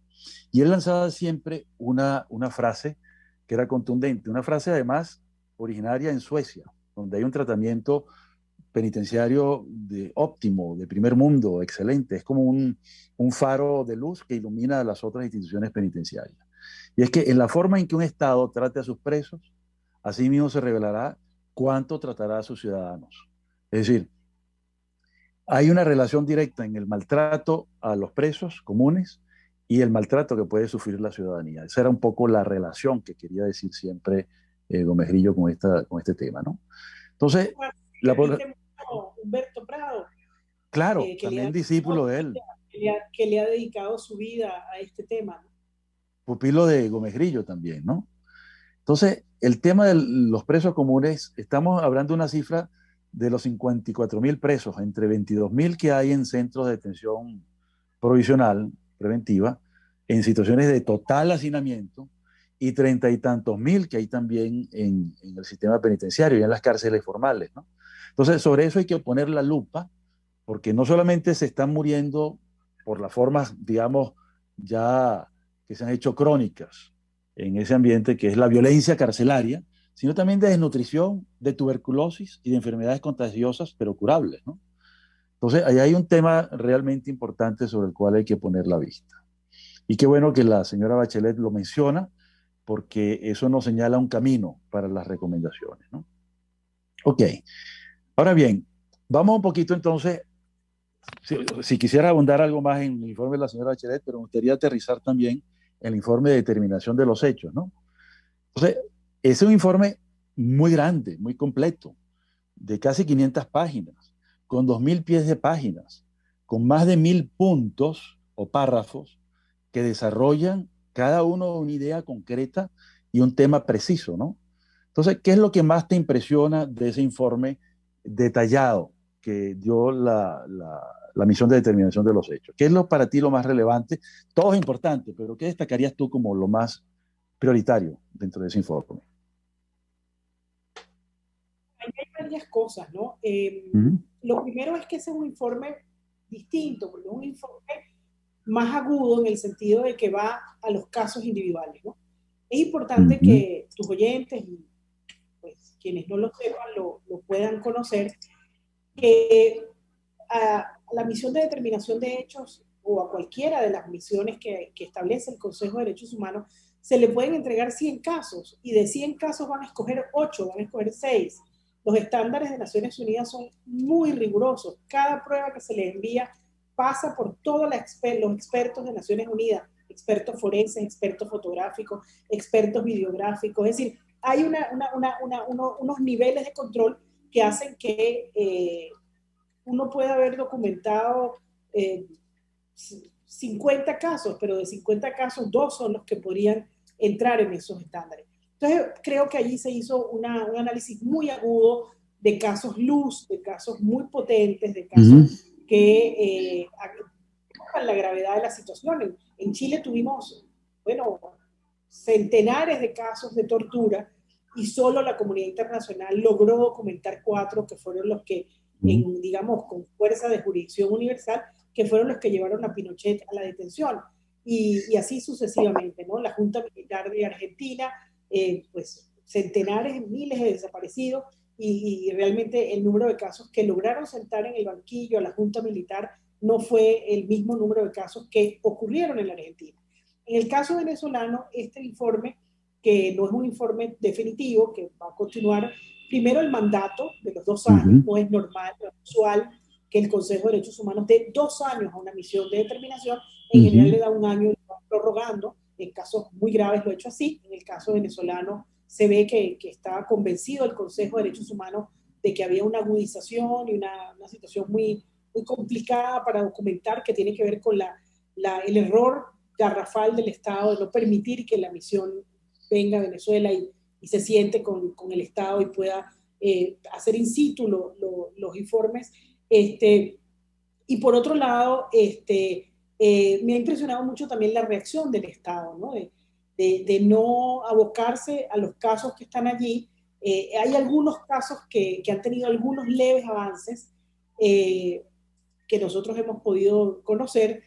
Y él lanzaba siempre una frase que era contundente, una frase además originaria en Suecia, donde hay un tratamiento penitenciario óptimo, de primer mundo, excelente. Es como un faro de luz que ilumina a las otras instituciones penitenciarias. Y es que en la forma en que un Estado trate a sus presos, así mismo se revelará cuánto tratará a sus ciudadanos. Es decir, hay una relación directa en el maltrato a los presos comunes y el maltrato que puede sufrir la ciudadanía. Esa era un poco la relación que quería decir siempre Gómez Grillo con este tema, ¿no? Entonces, Humberto Prado, claro, también discípulo de él. Que le ha dedicado su vida a este tema, ¿no? Pupilo de Gómez Grillo también, ¿no? Entonces, el tema de los presos comunes, estamos hablando de una cifra de los 54.000 presos, entre 22.000 que hay en centros de detención provisional, preventiva, en situaciones de total hacinamiento, y 30 y tantos mil que hay también en el sistema penitenciario y en las cárceles formales, ¿no? Entonces, sobre eso hay que poner la lupa, porque no solamente se están muriendo por las formas, digamos, ya que se han hecho crónicas en ese ambiente, que es la violencia carcelaria, sino también de desnutrición, de tuberculosis y de enfermedades contagiosas, pero curables, ¿no? Entonces, ahí hay un tema realmente importante sobre el cual hay que poner la vista. Y qué bueno que la señora Bachelet lo menciona, porque eso nos señala un camino para las recomendaciones, ¿no? Ok. Ahora bien, vamos un poquito entonces, si quisiera abundar algo más en el informe de la señora Bachelet, pero me gustaría aterrizar también en el informe de determinación de los hechos, ¿no? Entonces, es un informe muy grande, muy completo, de casi 500 páginas, con 2.000 pies de páginas, con más de 1.000 puntos o párrafos que desarrollan cada uno una idea concreta y un tema preciso, ¿no? Entonces, ¿qué es lo que más te impresiona de ese informe detallado que dio la misión de determinación de los hechos? ¿Qué es para ti lo más relevante? Todo es importante, pero ¿qué destacarías tú como lo más prioritario dentro de ese informe? Hay varias cosas, ¿no? Lo primero es que ese es un informe distinto, porque es un informe más agudo en el sentido de que va a los casos individuales, ¿no? Es importante que tus oyentes y pues, quienes no lo sepan lo puedan conocer, que a la misión de determinación de hechos o a cualquiera de las misiones que establece el Consejo de Derechos Humanos se le pueden entregar 100 casos y de 100 casos van a escoger 8, van a escoger 6. Los estándares de Naciones Unidas son muy rigurosos. Cada prueba que se le envía pasa por todos los expertos de Naciones Unidas, expertos forenses, expertos fotográficos, expertos videográficos. Es decir, hay unos niveles de control que hacen que uno pueda haber documentado 50 casos, pero de 50 casos, 2 son los que podrían entrar en esos estándares. Entonces, creo que allí se hizo un análisis muy agudo de casos luz, de casos muy potentes, de casos que la gravedad de la situación. En Chile tuvimos, bueno, centenares de casos de tortura y solo la comunidad internacional logró documentar 4 que fueron los que, digamos, con fuerza de jurisdicción universal, que fueron los que llevaron a Pinochet a la detención. y así sucesivamente, ¿no? La Junta Militar de Argentina, pues centenares, miles de desaparecidos, y realmente el número de casos que lograron sentar en el banquillo a la Junta Militar no fue el mismo número de casos que ocurrieron en la Argentina. En el caso venezolano, este informe, que no es un informe definitivo, que va a continuar primero el mandato de los 2 años, no es normal, no es usual que el Consejo de Derechos Humanos dé 2 años a una misión de determinación, en general le da un año y va prorrogando, en casos muy graves lo ha hecho así, en el caso venezolano se ve que estaba convencido el Consejo de Derechos Humanos de que había una agudización y una situación muy, muy complicada para documentar, que tiene que ver con el error garrafal del Estado de no permitir que la misión venga a Venezuela y se siente con el Estado y pueda hacer in situ los informes. Y por otro lado, me ha impresionado mucho también la reacción del Estado, ¿no? De no abocarse a los casos que están allí. Hay algunos casos que han tenido algunos leves avances que nosotros hemos podido conocer,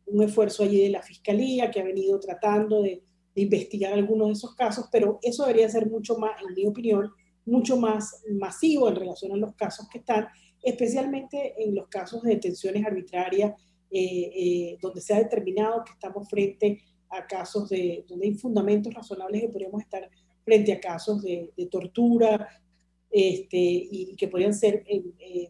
un esfuerzo allí de la Fiscalía que ha venido tratando de investigar algunos de esos casos, pero eso debería ser mucho más, en mi opinión, mucho más masivo en relación a los casos que están, especialmente en los casos de detenciones arbitrarias, donde se ha determinado que estamos frente a casos donde hay fundamentos razonables que podríamos estar frente a casos de tortura, y que podrían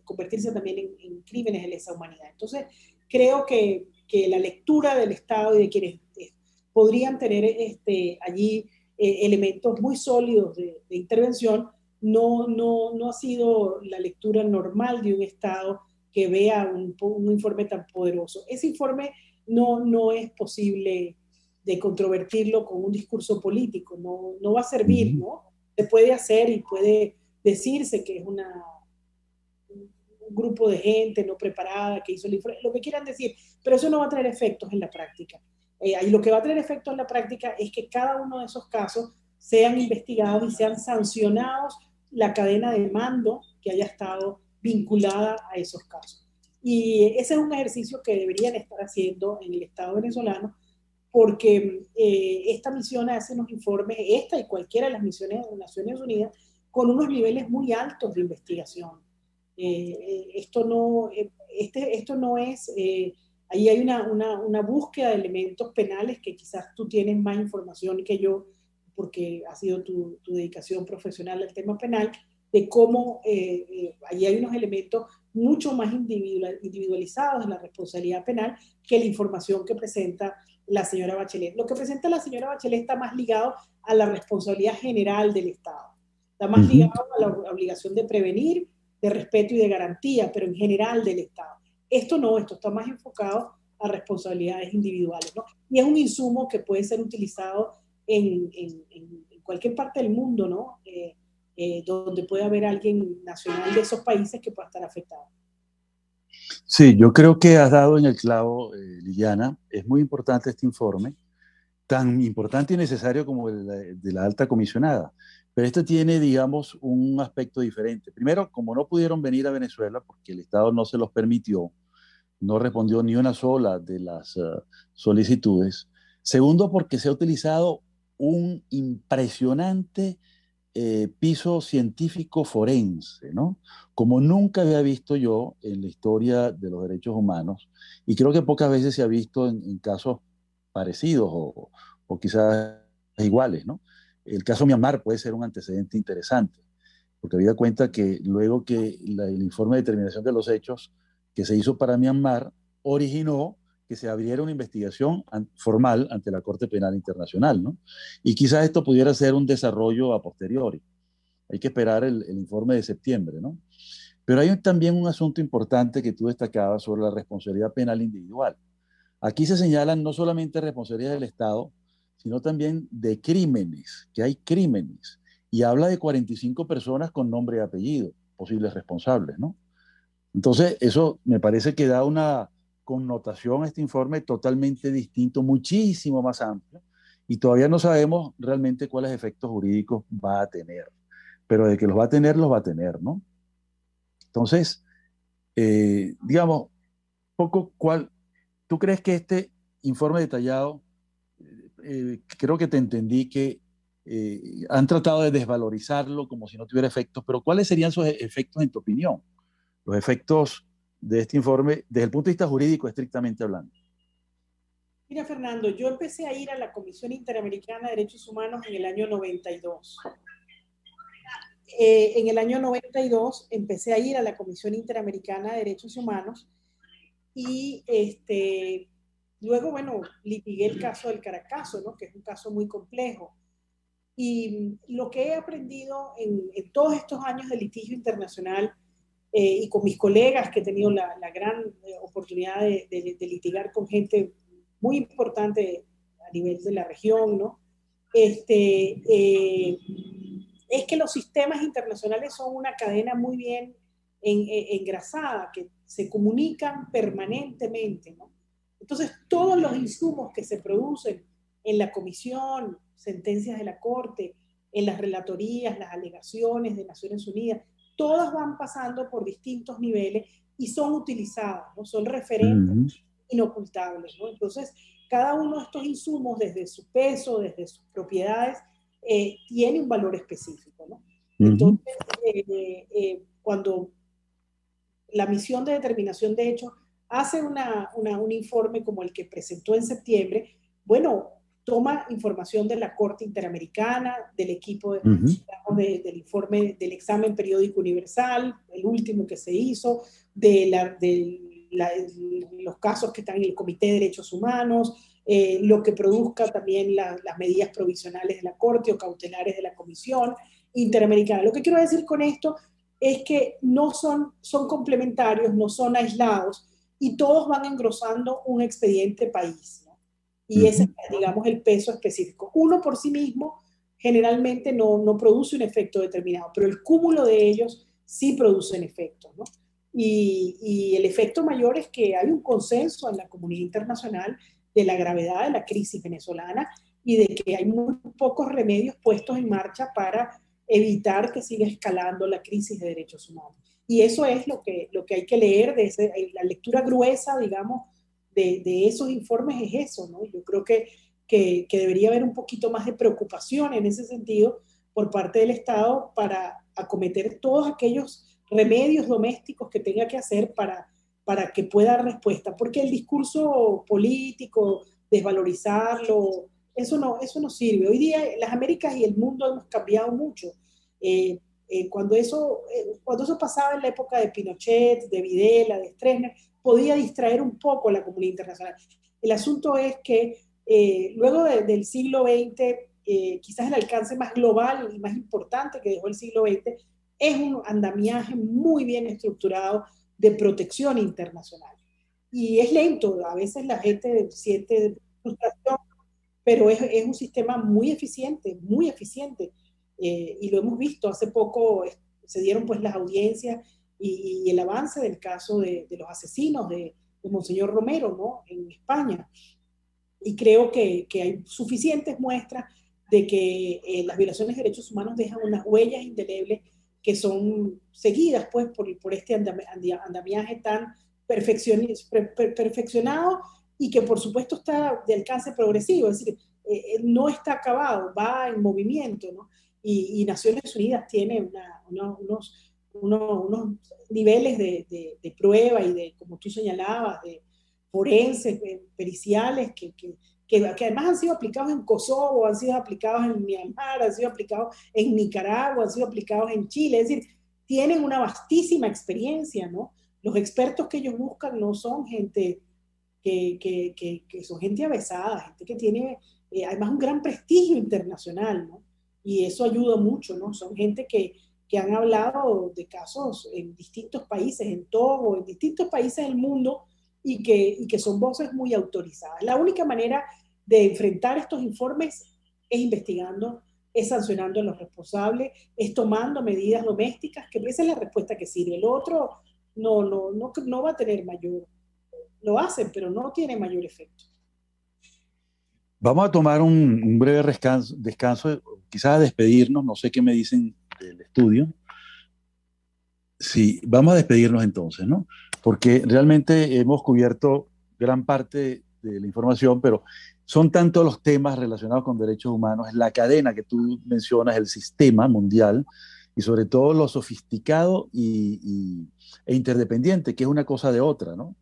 convertirse también en crímenes de lesa humanidad. Entonces, creo que la lectura del Estado y de quienes podrían tener allí elementos muy sólidos de intervención, no ha sido la lectura normal de un Estado que vea un informe tan poderoso. Ese informe no es posible de controvertirlo con un discurso político, no va a servir, ¿no? Se puede hacer y puede decirse que es un grupo de gente no preparada que hizo el informe, lo que quieran decir, pero eso no va a tener efectos en la práctica. Y lo que va a tener efectos en la práctica es que cada uno de esos casos sean investigados y sean sancionados la cadena de mando que haya estado vinculada a esos casos. Y ese es un ejercicio que deberían estar haciendo en el Estado venezolano, porque esta misión hace unos informes, esta y cualquiera de las misiones de las Naciones Unidas, con unos niveles muy altos de investigación. Esto no es, ahí hay una búsqueda de elementos penales que quizás tú tienes más información que yo, porque ha sido tu dedicación profesional al tema penal, de cómo ahí hay unos elementos mucho más individualizados en la responsabilidad penal que la información que presenta la señora Bachelet. Lo que presenta la señora Bachelet está más ligado a la responsabilidad general del Estado, está más ligado a la obligación de prevenir, de respeto y de garantía, pero en general del Estado. Esto está más enfocado a responsabilidades individuales, ¿no? Y es un insumo que puede ser utilizado en cualquier parte del mundo, ¿no? Donde puede haber alguien nacional de esos países que pueda estar afectado. Sí, yo creo que has dado en el clavo, Liliana. Es muy importante este informe, tan importante y necesario como el de la alta comisionada. Pero este tiene, digamos, un aspecto diferente. Primero, como no pudieron venir a Venezuela porque el Estado no se los permitió, no respondió ni una sola de las solicitudes. Segundo, porque se ha utilizado un impresionante piso científico forense, ¿no? Como nunca había visto yo en la historia de los derechos humanos, y creo que pocas veces se ha visto en casos parecidos o quizás iguales, ¿no? El caso Myanmar puede ser un antecedente interesante, porque había cuenta que luego que el informe de determinación de los hechos que se hizo para Myanmar originó que se abriera una investigación formal ante la Corte Penal Internacional, ¿no? Y quizás esto pudiera ser un desarrollo a posteriori. Hay que esperar el informe de septiembre, ¿no? Pero hay también un asunto importante que tú destacabas sobre la responsabilidad penal individual. Aquí se señalan no solamente responsabilidades del Estado, sino también de crímenes, que hay crímenes. Y habla de 45 personas con nombre y apellido, posibles responsables, ¿no? Entonces, eso me parece que da una connotación a este informe totalmente distinto, muchísimo más amplio, y todavía no sabemos realmente cuáles efectos jurídicos va a tener, pero de que los va a tener, ¿no? Entonces, digamos, ¿tú crees que este informe detallado, creo que te entendí que han tratado de desvalorizarlo como si no tuviera efectos, pero ¿cuáles serían sus efectos en tu opinión? Los efectos de este informe desde el punto de vista jurídico, estrictamente hablando. Mira, Fernando, yo empecé a ir a la Comisión Interamericana de Derechos Humanos en el año 92. En el año 92 empecé a ir a la Comisión Interamericana de Derechos Humanos y luego, bueno, litigué el caso del Caracazo, ¿no? Que es un caso muy complejo. Y lo que he aprendido en todos estos años de litigio internacional y con mis colegas que he tenido la gran oportunidad de litigar con gente muy importante a nivel de la región, ¿no? Es que los sistemas internacionales son una cadena muy bien engrasada, que se comunican permanentemente, ¿no? Entonces, todos los insumos que se producen en la comisión, sentencias de la Corte, en las relatorías, las alegaciones de Naciones Unidas, todas van pasando por distintos niveles y son utilizadas, ¿no? Son referentes inocultables, ¿no? Entonces, cada uno de estos insumos, desde su peso, desde sus propiedades, tiene un valor específico, ¿no? Entonces, cuando la misión de determinación de hechos hace un informe como el que presentó en septiembre, bueno, toma información de la Corte Interamericana, del equipo del informe del examen periódico universal, el último que se hizo, los casos que están en el Comité de Derechos Humanos, lo que produzca también las medidas provisionales de la Corte o cautelares de la Comisión Interamericana. Lo que quiero decir con esto es que no son complementarios, no son aislados, y todos van engrosando un expediente país, ¿no? Y ese es, digamos, el peso específico. Uno por sí mismo generalmente no produce un efecto determinado, pero el cúmulo de ellos sí producen efectos, ¿no? Y el efecto mayor es que hay un consenso en la comunidad internacional de la gravedad de la crisis venezolana y de que hay muy pocos remedios puestos en marcha para evitar que siga escalando la crisis de derechos humanos. Y eso es lo que hay que leer, la lectura gruesa, digamos, de esos informes es eso, ¿no? Yo creo que debería haber un poquito más de preocupación en ese sentido por parte del Estado para acometer todos aquellos remedios domésticos que tenga que hacer para que pueda dar respuesta, porque el discurso político, desvalorizarlo, eso no sirve. Hoy día las Américas y el mundo hemos cambiado mucho. Cuando eso pasaba en la época de Pinochet, de Videla, de Stroessner, podía distraer un poco a la comunidad internacional. El asunto es que luego del siglo XX, quizás el alcance más global y más importante que dejó el siglo XX es un andamiaje muy bien estructurado de protección internacional. Y es lento, a veces la gente siente frustración, pero es un sistema muy eficiente, muy eficiente. Y lo hemos visto, hace poco se dieron pues las audiencias y el avance del caso de los asesinos de Monseñor Romero, ¿no? En España. Y creo que hay suficientes muestras de que las violaciones de derechos humanos dejan unas huellas indelebles que son seguidas pues por este andamiaje tan perfeccionado y que por supuesto está de alcance progresivo, es decir, no está acabado, va en movimiento, ¿no? Y Naciones Unidas tiene unos niveles de prueba y de, como tú señalabas, de forenses, periciales, que además han sido aplicados en Kosovo, han sido aplicados en Myanmar, han sido aplicados en Nicaragua, han sido aplicados en Chile, es decir, tienen una vastísima experiencia, ¿no? Los expertos que ellos buscan no son gente que son gente avesada, gente que tiene además un gran prestigio internacional, ¿no? Y eso ayuda mucho, ¿no? Son gente que han hablado de casos en distintos países, en Togo, en distintos países del mundo, y que son voces muy autorizadas. La única manera de enfrentar estos informes es investigando, es sancionando a los responsables, es tomando medidas domésticas, que esa es la respuesta que sirve. El otro no va a tener mayor, lo hacen, pero no tiene mayor efecto. Vamos a tomar un breve descanso, quizás a despedirnos, no sé qué me dicen del estudio. Sí, vamos a despedirnos entonces, ¿no? Porque realmente hemos cubierto gran parte de la información, pero son tantos los temas relacionados con derechos humanos, la cadena que tú mencionas, el sistema mundial, y sobre todo lo sofisticado e interdependiente, que es una cosa de otra, ¿no?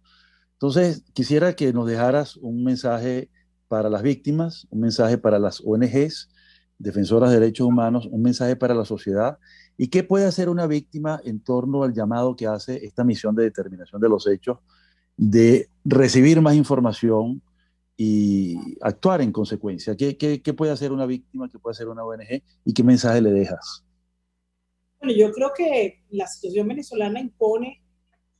Entonces, quisiera que nos dejaras un mensaje para las víctimas, un mensaje para las ONGs, defensoras de derechos humanos, un mensaje para la sociedad, y qué puede hacer una víctima en torno al llamado que hace esta misión de determinación de los hechos, de recibir más información y actuar en consecuencia. ¿Qué puede hacer una víctima, qué puede hacer una ONG y qué mensaje le dejas? Bueno, yo creo que la situación venezolana impone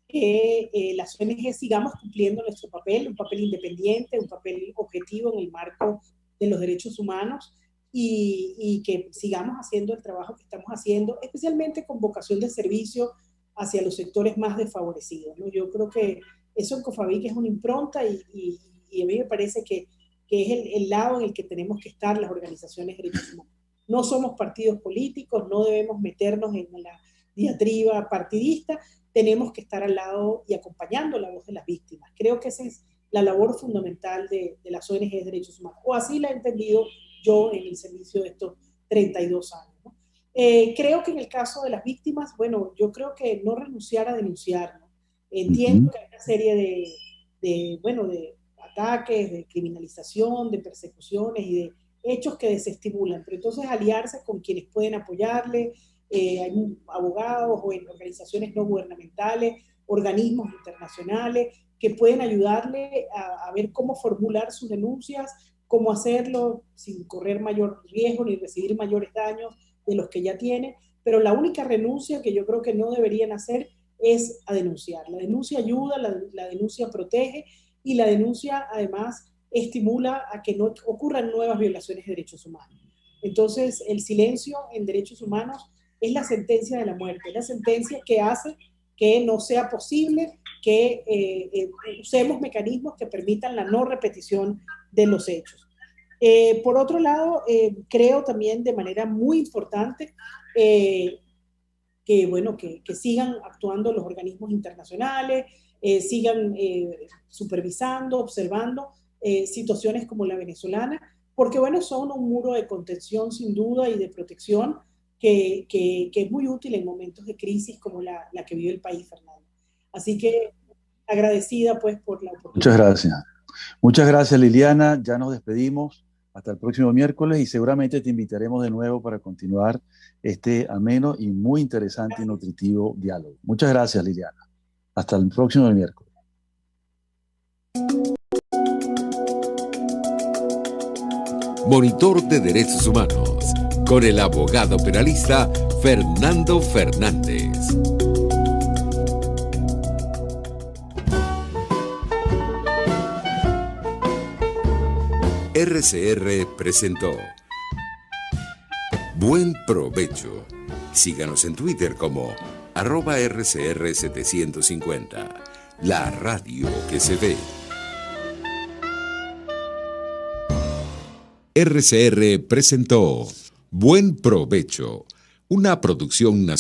que las ONG sigamos cumpliendo nuestro papel, un papel independiente, un papel objetivo en el marco de los derechos humanos y que sigamos haciendo el trabajo que estamos haciendo, especialmente con vocación de servicio hacia los sectores más desfavorecidos, ¿no? Yo creo que eso en COFAVIC es una impronta y a mí me parece que es el lado en el que tenemos que estar las organizaciones de derechos humanos. No somos partidos políticos, no debemos meternos en la diatriba partidista, tenemos que estar al lado y acompañando la voz de las víctimas. Creo que esa es la labor fundamental de las ONG de derechos humanos, o así la he entendido yo en el servicio de estos 32 años, ¿no? Creo que en el caso de las víctimas, bueno, yo creo que no renunciar a denunciar, ¿no? Entiendo que hay una serie de ataques, de criminalización, de persecuciones y de hechos que desestimulan, pero entonces aliarse con quienes pueden apoyarle, hay abogados o en organizaciones no gubernamentales, organismos internacionales que pueden ayudarle a ver cómo formular sus denuncias, cómo hacerlo sin correr mayor riesgo ni recibir mayores daños de los que ya tiene, pero la única renuncia que yo creo que no deberían hacer es a denunciar. La denuncia ayuda, la denuncia protege y la denuncia además estimula a que no ocurran nuevas violaciones de derechos humanos. Entonces, el silencio en derechos humanos es la sentencia de la muerte, es la sentencia que hace que no sea posible que usemos mecanismos que permitan la no repetición de los hechos. Por otro lado, creo también de manera muy importante que sigan actuando los organismos internacionales, sigan supervisando, observando situaciones como la venezolana, porque bueno, son un muro de contención sin duda y de protección que es muy útil en momentos de crisis como la que vive el país, Fernando. Así que agradecida pues por la oportunidad. Muchas gracias. Muchas gracias, Liliana. Ya nos despedimos. Hasta el próximo miércoles y seguramente te invitaremos de nuevo para continuar este ameno y muy interesante y nutritivo diálogo. Muchas gracias, Liliana. Hasta el próximo miércoles. Monitor de Derechos Humanos, con el abogado penalista Fernando Fernández. RCR presentó Buen Provecho. Síganos en Twitter como @RCR750, la radio que se ve. RCR presentó Buen Provecho, una producción nacional.